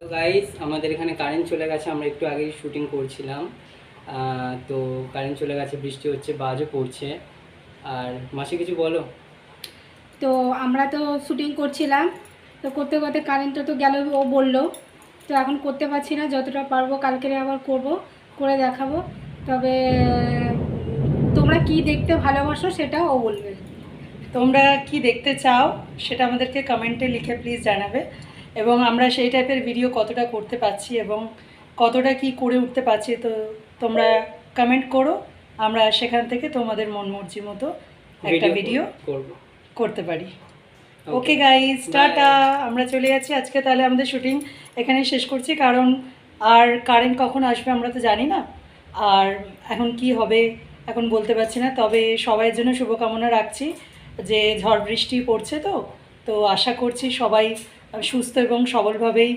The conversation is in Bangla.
তো গাইস আমাদের এখানে কারেন্ট চলে গেছে, আমরা একটু আগেই শুটিং করছিলাম। তো কারেন্ট চলে গেছে, বৃষ্টি হচ্ছে, বাজও পড়ছে। আর মাসি কিছু বলো। তো আমরা তো শুটিং করছিলাম, তো করতে করতে কারেন্টটা তো গেল, ও বললো। তো এখন করতে পারছি না, যতটা পারবো কালকে আবার করব, করে দেখাবো। তবে তোমরা কি দেখতে ভালোবাসো সেটাও ও বলবে। তোমরা কি দেখতে চাও সেটা আমাদেরকে কমেন্টে লিখে প্লিজ জানাবে, এবং আমরা সেই টাইপের ভিডিও কতটা করতে পারছি এবং কতটা কি করে উঠতে পারছি, তো তোমরা কমেন্ট করো। আমরা সেখান থেকে তোমাদের মন মর্জি মতো একটা ভিডিও করব। করতে পারি। Okay guys, tata. আমরা চলে যাচ্ছি আজকে, তাহলে আমাদের শুটিং এখানেই শেষ করছি, কারণ আর কারেন্ট কখন আসবে আমরা তো জানি না, আর এখন কি হবে এখন বলতে পারছি না। তবে সবাইয়ের জন্য শুভকামনা রাখছি, যে ঝড় বৃষ্টি পড়ছে, তো তো আশা করছি সবাই সুস্থ এবং সবলভাবেই